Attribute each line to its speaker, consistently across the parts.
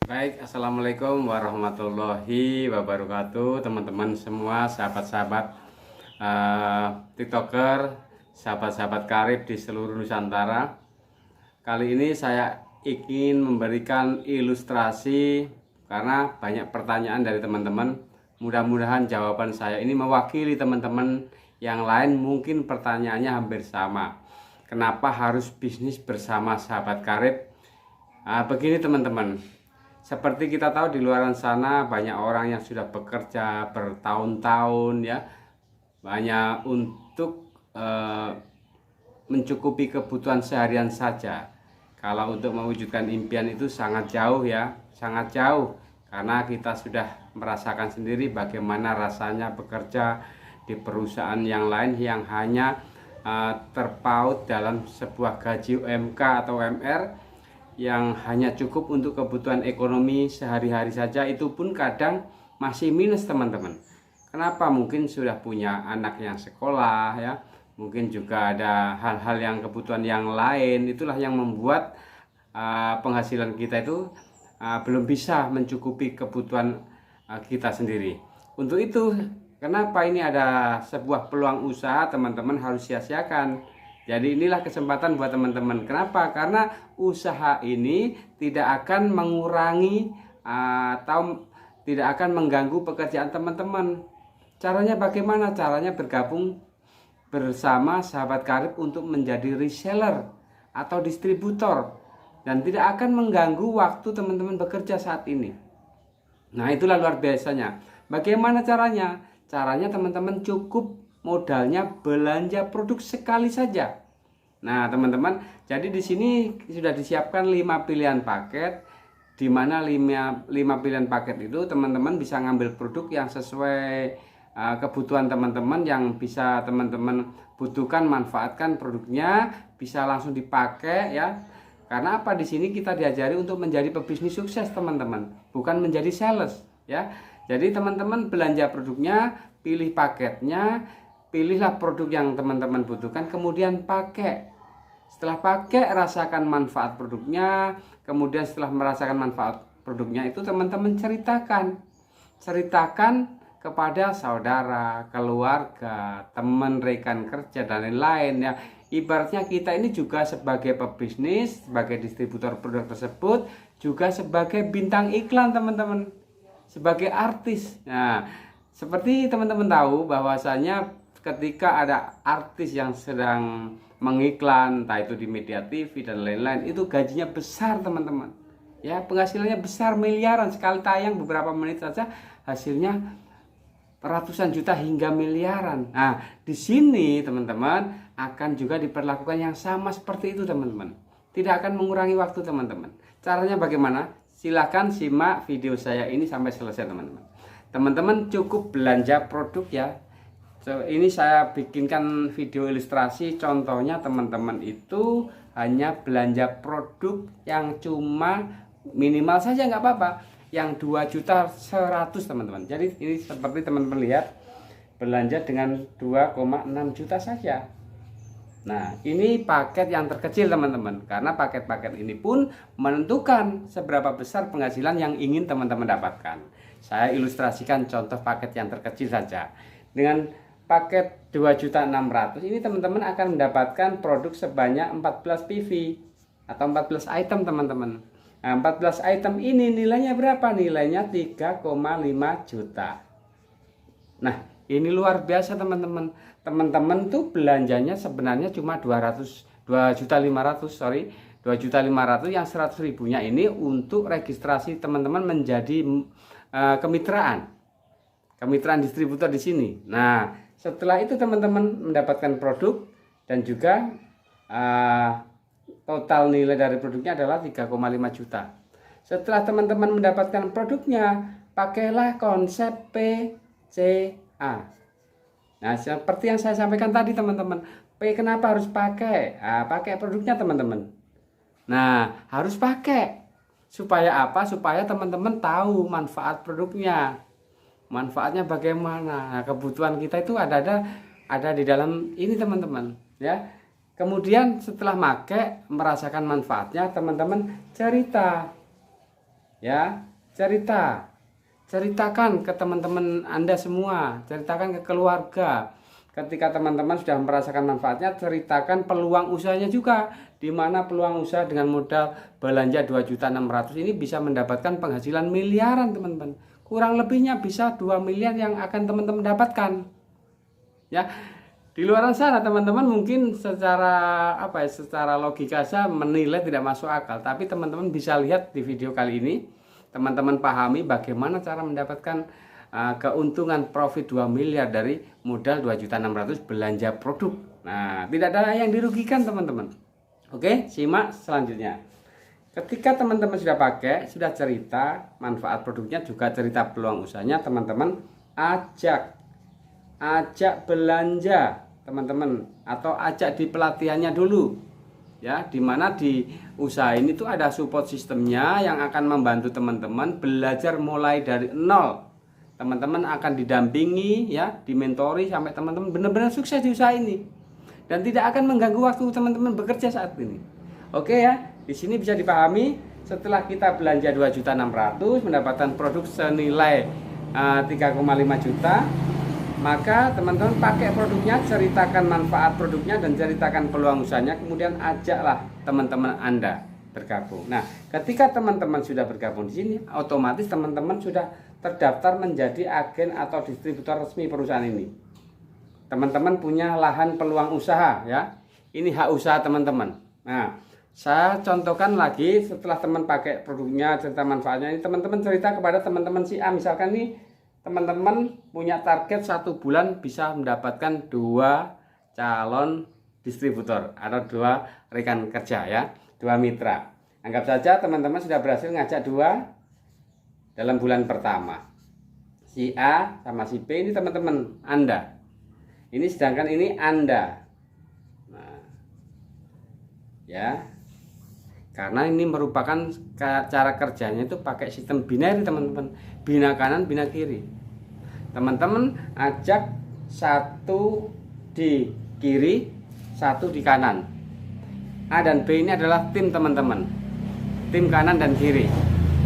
Speaker 1: Baik, assalamualaikum warahmatullahi wabarakatuh, teman-teman semua, sahabat-sahabat TikToker, sahabat-sahabat karib di seluruh Nusantara. Kali ini saya ingin memberikan ilustrasi karena banyak pertanyaan dari teman-teman. Mudah-mudahan jawaban saya ini mewakili teman-teman yang lain. Mungkin pertanyaannya hampir sama. Kenapa harus bisnis bersama sahabat karib? Begini teman-teman. Seperti kita tahu di luar sana banyak orang yang sudah bekerja bertahun-tahun ya, banyak untuk mencukupi kebutuhan seharian saja. Kalau untuk mewujudkan impian itu sangat jauh ya, sangat jauh. Karena kita sudah merasakan sendiri bagaimana rasanya bekerja di perusahaan yang lain yang hanya terpaut dalam sebuah gaji UMK atau UMR yang hanya cukup untuk kebutuhan ekonomi sehari-hari saja, itu pun kadang masih minus teman-teman. Kenapa? Mungkin sudah punya anak yang sekolah ya, mungkin juga ada hal-hal yang kebutuhan yang lain. Itulah yang membuat penghasilan kita itu belum bisa mencukupi kebutuhan kita sendiri. Untuk itu, kenapa ini ada sebuah peluang usaha, teman-teman harus sia-siakan. Jadi inilah kesempatan buat teman-teman. Kenapa? Karena usaha ini tidak akan mengurangi atau tidak akan mengganggu pekerjaan teman-teman. Caranya bagaimana? Caranya bergabung bersama sahabat karib untuk menjadi reseller atau distributor, dan tidak akan mengganggu waktu teman-teman bekerja saat ini. Nah, itulah luar biasanya. Bagaimana caranya? Caranya teman-teman cukup modalnya belanja produk sekali saja. Nah, teman-teman, jadi di sini sudah disiapkan 5 pilihan paket, di mana 5 pilihan paket itu teman-teman bisa ngambil produk yang sesuai kebutuhan teman-teman, yang bisa teman-teman butuhkan, manfaatkan produknya, bisa langsung dipakai ya. Karena apa? Di sini kita diajari untuk menjadi pebisnis sukses, teman-teman, bukan menjadi sales ya. Jadi teman-teman belanja produknya, pilih paketnya, pilihlah produk yang teman-teman butuhkan, kemudian pakai. Setelah pakai, rasakan manfaat produknya. Kemudian setelah merasakan manfaat produknya itu, teman-teman ceritakan kepada saudara, keluarga, teman, rekan kerja, dan lain-lain ya. Ibaratnya kita ini juga sebagai pebisnis, sebagai distributor produk tersebut, juga sebagai bintang iklan, teman-teman, sebagai artis. Nah, seperti teman-teman tahu bahwasanya ketika ada artis yang sedang mengiklan, entah itu di media TV dan lain-lain, itu gajinya besar, teman-teman. Ya, penghasilannya besar, miliaran. Sekali tayang beberapa menit saja hasilnya ratusan juta hingga miliaran. Nah, di sini teman-teman akan juga diperlakukan yang sama seperti itu, teman-teman. Tidak akan mengurangi waktu, teman-teman. Caranya bagaimana? Silakan simak video saya ini sampai selesai, teman-teman. Teman-teman cukup belanja produk ya. Ini saya bikinkan video ilustrasi, contohnya teman-teman itu hanya belanja produk yang cuma minimal saja nggak apa-apa, yang 2.100.000 teman-teman. Jadi ini seperti teman-teman lihat, belanja dengan 2,6 juta saja. Nah, ini paket yang terkecil, teman-teman, karena paket-paket ini pun menentukan seberapa besar penghasilan yang ingin teman-teman dapatkan. Saya ilustrasikan contoh paket yang terkecil saja. Dengan paket 2.600.000 ini teman-teman akan mendapatkan produk sebanyak 14 PV atau 14 item, teman-teman. Nah, 14 item ini nilainya berapa? Nilainya 3,5 juta. Nah, ini luar biasa, teman-teman. Teman-teman tuh belanjanya sebenarnya cuma 2.500.000, sorry, 2.500.000, yang 100.000-nya ini untuk registrasi teman-teman menjadi kemitraan distributor di sini. Nah, setelah itu teman-teman mendapatkan produk dan juga total nilai dari produknya adalah 3,5 juta. Setelah teman-teman mendapatkan produknya, pakailah konsep PCA. Nah, seperti yang saya sampaikan tadi, teman-teman. Kenapa harus pakai? Pakai produknya, teman-teman. Nah, harus pakai. Supaya apa? Supaya teman-teman tahu manfaat produknya. Manfaatnya bagaimana? Nah, kebutuhan kita itu ada di dalam ini, teman-teman, ya. Kemudian setelah pakai, merasakan manfaatnya, teman-teman cerita. Ya, ceritakan ke teman-teman Anda semua, ceritakan ke keluarga. Ketika teman-teman sudah merasakan manfaatnya, ceritakan peluang usahanya juga, di mana peluang usaha dengan modal belanja 2.600.000 ini bisa mendapatkan penghasilan miliaran, teman-teman. Kurang lebihnya bisa 2 miliar yang akan teman-teman dapatkan. Ya, di luar sana teman-teman mungkin secara secara logika saya menilai tidak masuk akal, tapi teman-teman bisa lihat di video kali ini, teman-teman pahami bagaimana cara mendapatkan keuntungan profit 2 miliar dari modal 2.600.000 belanja produk. Nah, tidak ada yang dirugikan, teman-teman. Oke, simak selanjutnya. Ketika teman-teman sudah pakai, sudah cerita manfaat produknya, juga cerita peluang usahanya, teman-teman ajak belanja, teman-teman, atau ajak di pelatihannya dulu. Ya, dimana di usaha ini tuh ada support sistemnya yang akan membantu teman-teman belajar mulai dari nol. Teman-teman akan didampingi, ya, dimentori sampai teman-teman benar-benar sukses di usaha ini, dan tidak akan mengganggu waktu teman-teman bekerja saat ini. Oke ya, di sini bisa dipahami. Setelah kita belanja 2.600.000 mendapatkan produk senilai 3,5 juta, maka teman-teman pakai produknya, ceritakan manfaat produknya dan ceritakan peluang usahanya, kemudian ajaklah teman-teman Anda bergabung. Nah, ketika teman-teman sudah bergabung di sini, otomatis teman-teman sudah terdaftar menjadi agen atau distributor resmi perusahaan ini. Teman-teman punya lahan peluang usaha, ya. Ini hak usaha teman-teman. Nah, saya contohkan lagi, setelah teman pakai produknya, cerita manfaatnya, ini teman-teman cerita kepada teman-teman si A, misalkan nih teman-teman punya target 1 bulan bisa mendapatkan 2 calon distributor atau 2 rekan kerja, ya, 2 mitra. Anggap saja teman-teman sudah berhasil ngajak 2 dalam bulan pertama. Si A sama si B ini teman-teman Anda. Ini sedangkan ini Anda. Nah, ya. Karena ini merupakan cara kerjanya itu pakai sistem binary, teman-teman. Bina kanan, bina kiri. Teman-teman ajak 1 di kiri, 1 di kanan. A dan B ini adalah tim, teman-teman. Tim kanan dan kiri.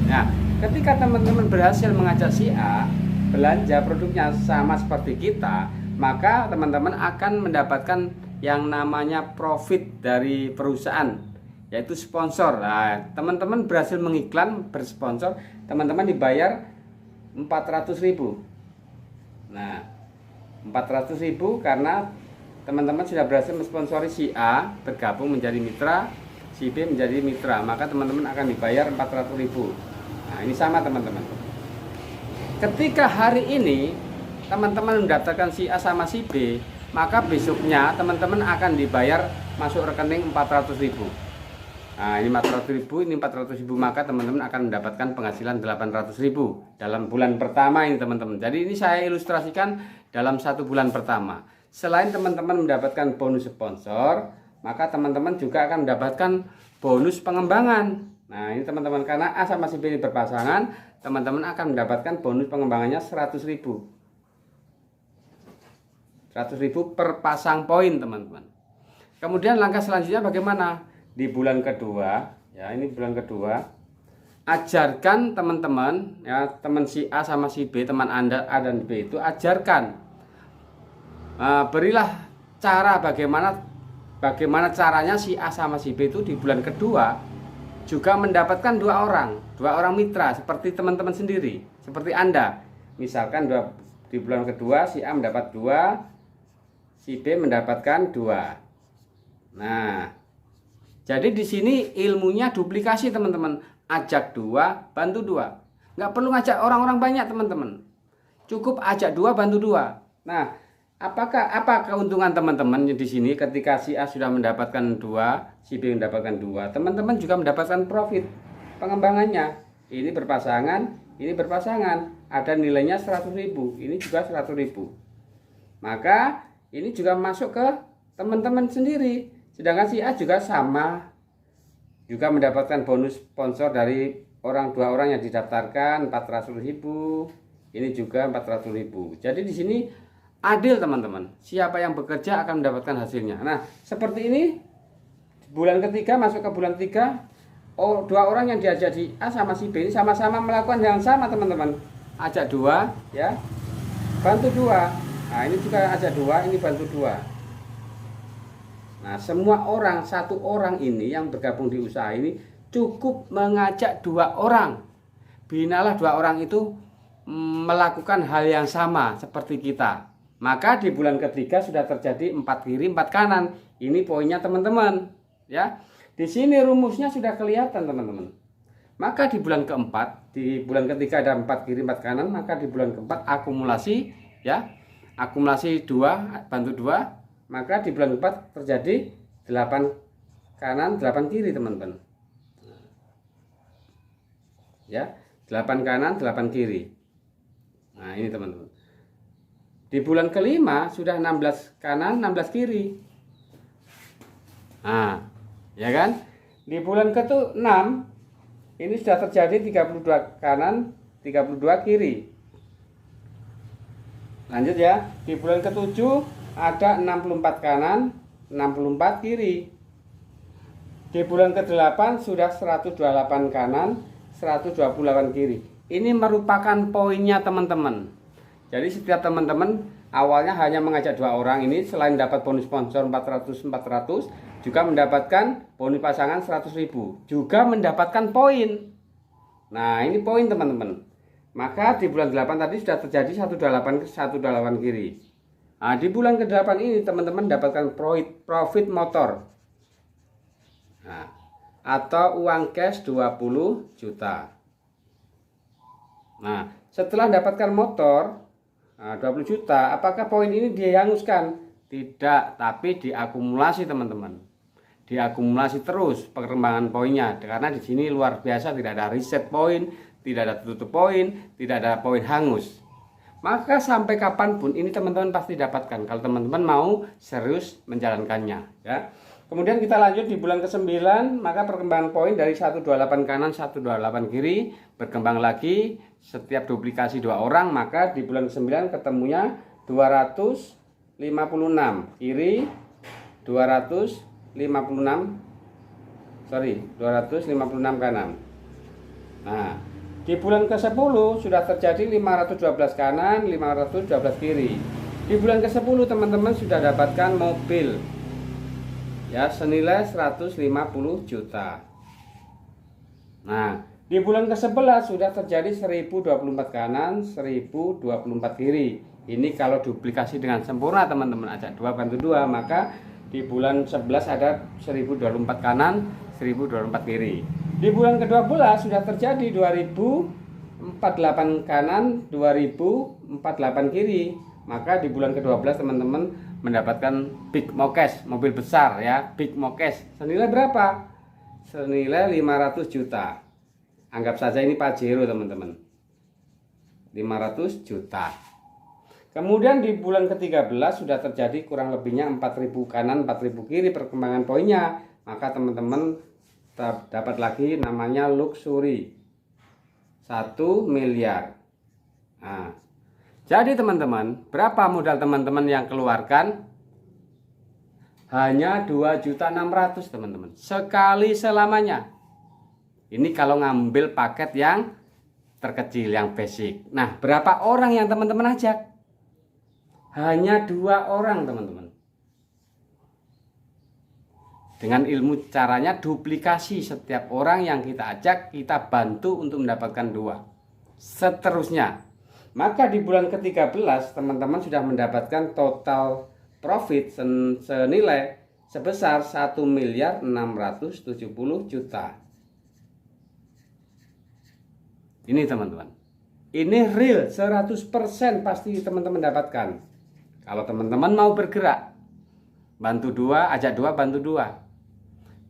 Speaker 1: Nah, ketika teman-teman berhasil mengajak si A belanja produknya sama seperti kita, maka teman-teman akan mendapatkan yang namanya profit dari perusahaan, yaitu sponsor. Nah, teman-teman berhasil mengiklan, bersponsor, teman-teman dibayar 400.000. Nah, 400.000 karena teman-teman sudah berhasil mensponsori si A bergabung menjadi mitra, si B menjadi mitra, maka teman-teman akan dibayar 400.000. Nah, ini sama, teman-teman. Ketika hari ini teman-teman mendaftarkan si A sama si B, maka besoknya teman-teman akan dibayar masuk rekening 400.000. Nah, ini 400.000, ini 400.000, maka teman-teman akan mendapatkan penghasilan 800.000 dalam bulan pertama ini, teman-teman. Jadi ini saya ilustrasikan dalam 1 bulan pertama. Selain teman-teman mendapatkan bonus sponsor, maka teman-teman juga akan mendapatkan bonus pengembangan. Nah, ini teman-teman, karena A sama si B ini berpasangan, teman-teman akan mendapatkan bonus pengembangannya 100.000. 100.000 per pasang poin, teman-teman. Kemudian langkah selanjutnya bagaimana? Di bulan kedua, ya, ini bulan kedua, ajarkan teman-teman, ya, teman si A sama si B, teman Anda A dan B itu ajarkan, berilah cara bagaimana caranya si A sama si B itu di bulan kedua juga mendapatkan 2 orang mitra seperti teman-teman sendiri, seperti Anda. Misalkan di bulan kedua si A mendapat 2, si B mendapatkan 2. Nah, jadi di sini ilmunya duplikasi, teman-teman. Ajak 2, bantu 2. Nggak perlu ngajak orang-orang banyak, teman-teman. Cukup ajak 2, bantu 2. Nah, apa keuntungan teman-teman di sini ketika si A sudah mendapatkan 2, si B mendapatkan 2, teman-teman juga mendapatkan profit pengembangannya. Ini berpasangan, ini berpasangan. Ada nilainya 100.000, ini juga 100.000. Maka ini juga masuk ke teman-teman sendiri. Sedangkan si A juga sama, juga mendapatkan bonus sponsor dari 2 orang yang didaftarkan 400.000. Ini juga 400.000. Jadi di sini adil, teman-teman. Siapa yang bekerja akan mendapatkan hasilnya. Nah, seperti ini bulan ketiga, masuk ke bulan 3, dua orang yang diajak di A sama si B ini sama-sama melakukan yang sama teman-teman. Ajak dua ya, bantu dua. Nah ini juga ajak dua, ini bantu dua. Nah semua orang, satu orang ini yang bergabung di usaha ini cukup mengajak dua orang. Binalah dua orang itu melakukan hal yang sama seperti kita. Maka di bulan ketiga sudah terjadi 4 kiri 4 kanan. Ini poinnya teman-teman ya. Di sini rumusnya sudah kelihatan teman-teman. Maka di bulan keempat, di bulan ketiga ada 4 kiri 4 kanan, maka di bulan keempat akumulasi ya. Akumulasi 2 bantu 2, maka di bulan keempat terjadi 8 kanan 8 kiri teman-teman. Ya, 8 kanan 8 kiri. Nah, ini teman-teman. Di bulan kelima sudah 16 kanan 16 kiri. Nah, ya kan? Di bulan ke-6 ini sudah terjadi 32 kanan 32 kiri. Lanjut ya. Di bulan ke-7 ada 64 kanan 64 kiri. Di bulan ke-8 sudah 128 kanan 128 kiri. Ini merupakan poinnya teman-teman. Jadi setiap teman-teman awalnya hanya mengajak dua orang ini, selain dapat bonus sponsor 400 juga mendapatkan bonus pasangan 100.000, juga mendapatkan poin. Nah ini poin teman-teman. Maka di bulan 8 tadi sudah terjadi 128 kiri. Nah di bulan ke-8 ini teman-teman dapatkan profit motor, nah, atau uang cash 20 juta. Nah setelah mendapatkan motor 20 juta, apakah poin ini dihanguskan? Tidak, tapi diakumulasi teman-teman. Diakumulasi terus perkembangan poinnya, karena di sini luar biasa, tidak ada reset poin, tidak ada tutup poin, tidak ada poin hangus. Maka sampai kapanpun ini teman-teman pasti dapatkan kalau teman-teman mau serius menjalankannya ya. Kemudian kita lanjut di bulan ke-9, maka perkembangan poin dari 128 kanan 128 kiri berkembang lagi. Setiap duplikasi dua orang, maka di bulan ke-9 ketemunya 256 kiri 256 kanan. Nah di bulan ke-10 sudah terjadi 512 kanan 512 kiri. Di bulan ke-10 teman-teman sudah dapatkan mobil ya senilai 150 juta. Nah di bulan ke-11 sudah terjadi 1024 kanan 1024 kiri. Ini kalau duplikasi dengan sempurna teman-teman, ajak 2 bantu 2, maka di bulan 11 ada 1024 kanan 1024 kiri. Di bulan ke-12 sudah terjadi 2048 kanan 2048 kiri. Maka di bulan ke-12 teman-teman mendapatkan Big Mokes, mobil besar ya, Big Mokes. Senilai berapa? Senilai 500 juta. Anggap saja ini Pajero teman-teman, 500 juta. Kemudian di bulan ke-13 sudah terjadi kurang lebihnya 4.000 kanan 4.000 kiri perkembangan poinnya. Maka teman-teman dapat lagi namanya luxury 1 miliar. Nah, jadi teman-teman, berapa modal teman-teman yang keluarkan? Hanya 2.600.000 teman-teman, sekali selamanya. Ini kalau ngambil paket yang terkecil, yang basic. Nah, berapa orang yang teman-teman ajak? Hanya 2 orang teman-teman. Dengan ilmu caranya duplikasi, setiap orang yang kita ajak, kita bantu untuk mendapatkan 2. Seterusnya. Maka di bulan ke-13 teman-teman sudah mendapatkan total profit senilai sebesar 1.670 juta. Ini teman-teman, ini real 100% pasti teman-teman dapatkan. Kalau teman-teman mau bergerak, bantu 2, ajak 2, bantu 2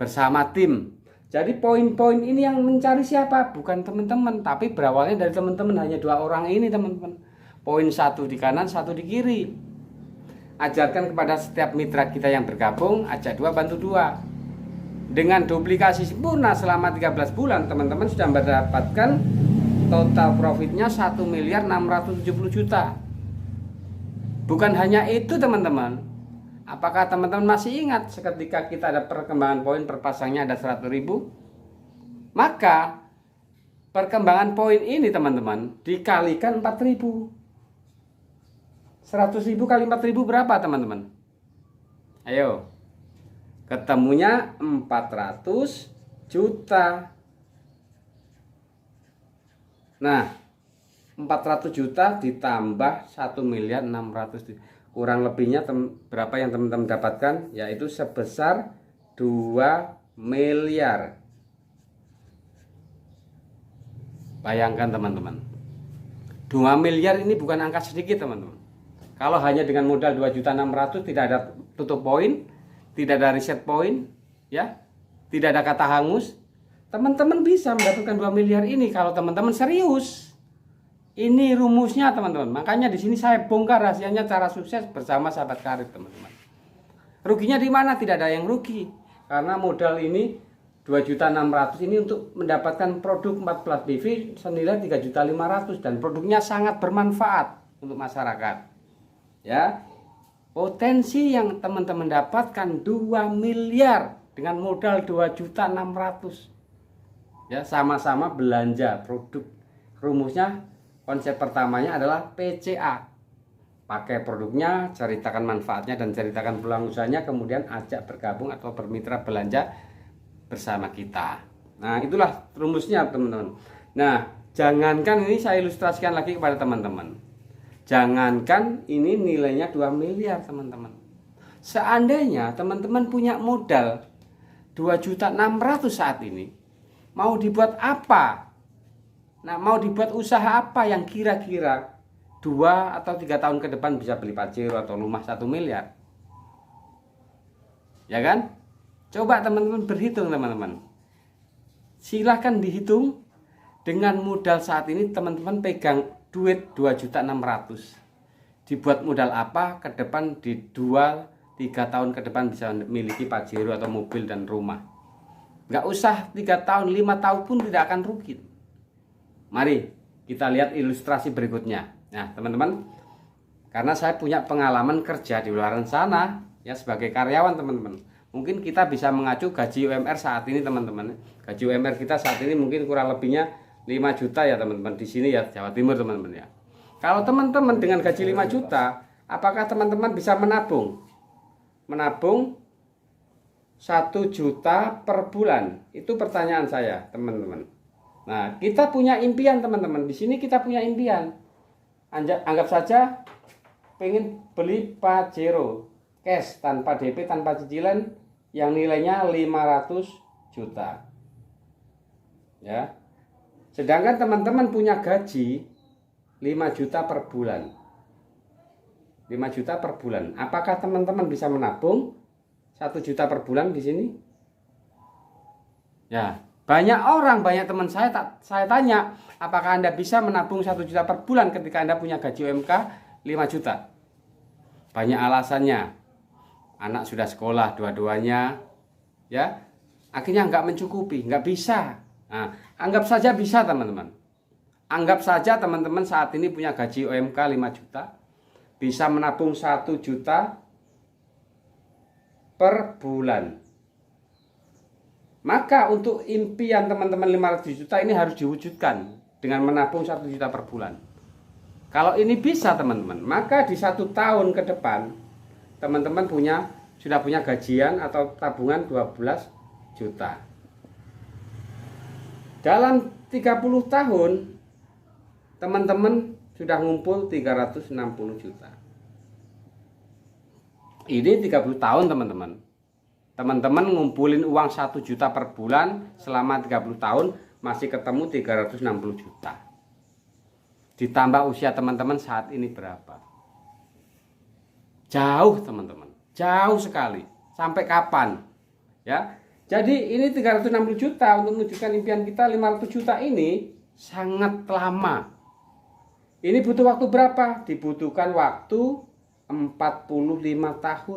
Speaker 1: bersama tim. Jadi poin-poin ini yang mencari siapa? Bukan teman-teman, tapi berawalnya dari teman-teman, hanya 2 orang ini teman-teman. Poin 1 di kanan, 1 di kiri. Ajarkan kepada setiap mitra kita yang bergabung, ajak 2, bantu 2. Dengan duplikasi sempurna selama 13 bulan, teman-teman sudah mendapatkan total profitnya 1.670 juta. Bukan hanya itu teman-teman. Apakah teman-teman masih ingat seketika kita ada perkembangan poin per pasangnya ada 100.000? Maka perkembangan poin ini teman-teman dikalikan 4.000. 100.000 kali 4.000 berapa teman-teman? Ayo. Ketemunya 400 juta. Nah, 400 juta ditambah 1.600.000. Kurang lebihnya berapa yang teman-teman dapatkan? Yaitu sebesar 2 miliar. Bayangkan teman-teman, 2 miliar ini bukan angka sedikit teman-teman. Kalau hanya dengan modal 2.600.000 tidak ada tutup poin, tidak ada reset poin, ya, tidak ada kata hangus, teman-teman bisa mendapatkan 2 miliar ini kalau teman-teman serius. Ini rumusnya teman-teman. Makanya di sini saya bongkar rahasianya cara sukses bersama sahabat karir teman-teman. Ruginya di mana? Tidak ada yang rugi. Karena modal ini 2.600.000 ini untuk mendapatkan produk 14 PV senilai 3.500.000 dan produknya sangat bermanfaat untuk masyarakat. Ya, potensi yang teman-teman dapatkan 2 miliar dengan modal 2.600.000. Ya, sama-sama belanja produk. Rumusnya, konsep pertamanya adalah PCA. Pakai produknya, ceritakan manfaatnya dan ceritakan peluang usahanya, kemudian ajak bergabung atau bermitra belanja bersama kita. Nah, itulah rumusnya teman-teman. Nah, jangankan ini saya ilustrasikan lagi kepada teman-teman. Jangankan ini nilainya 2 miliar teman-teman. Seandainya teman-teman punya modal 2.600.000 saat ini, mau dibuat apa? Nah, mau dibuat usaha apa yang kira-kira 2 atau 3 tahun ke depan bisa beli Pajero atau rumah 1 miliar? Ya kan? Coba teman-teman berhitung teman-teman. Silahkan dihitung dengan modal saat ini teman-teman pegang duit 2.600.000. Dibuat modal apa ke depan di 2-3 tahun ke depan bisa memiliki Pajero atau mobil dan rumah. Nggak usah 3 tahun, 5 tahun pun tidak akan rugi. Mari kita lihat ilustrasi berikutnya. Nah teman-teman, karena saya punya pengalaman kerja di luar sana ya sebagai karyawan teman-teman, mungkin kita bisa mengacu gaji UMR saat ini teman-teman. Gaji UMR kita saat ini mungkin kurang lebihnya 5 juta ya teman-teman, di sini ya Jawa Timur teman-teman ya. Kalau teman-teman dengan gaji 5 juta, apakah teman-teman bisa menabung? Menabung 1 juta per bulan? Itu pertanyaan saya teman-teman. Nah, kita punya impian teman-teman. Di sini kita punya impian. Anggap saja pengen beli Pajero cash tanpa DP, tanpa cicilan yang nilainya 500 juta. Ya. Sedangkan teman-teman punya gaji 5 juta per bulan. 5 juta per bulan. Apakah teman-teman bisa menabung 1 juta per bulan di sini? Ya, banyak orang, banyak teman saya tanya, apakah Anda bisa menabung 1 juta per bulan ketika Anda punya gaji UMK 5 juta? Banyak alasannya. Anak sudah sekolah dua-duanya, ya. Akhirnya nggak mencukupi, nggak bisa. Nah, anggap saja bisa teman-teman. Anggap saja teman-teman saat ini punya gaji UMK 5 juta, bisa menabung 1 juta per bulan. Maka untuk impian teman-teman 500 juta ini harus diwujudkan dengan menabung 1 juta per bulan. Kalau ini bisa teman-teman, maka di 1 tahun ke depan teman-teman sudah punya gajian atau tabungan 12 juta. Dalam 30 tahun teman-teman sudah ngumpul 360 juta. Ini 30 tahun teman-teman. Teman-teman ngumpulin uang 1 juta per bulan selama 30 tahun masih ketemu 360 juta. Ditambah usia teman-teman saat ini berapa? Jauh teman-teman, jauh sekali. Sampai kapan? Ya. Jadi ini 360 juta untuk mewujudkan impian kita 500 juta ini sangat lama. Ini butuh waktu berapa? Dibutuhkan waktu 45 tahun.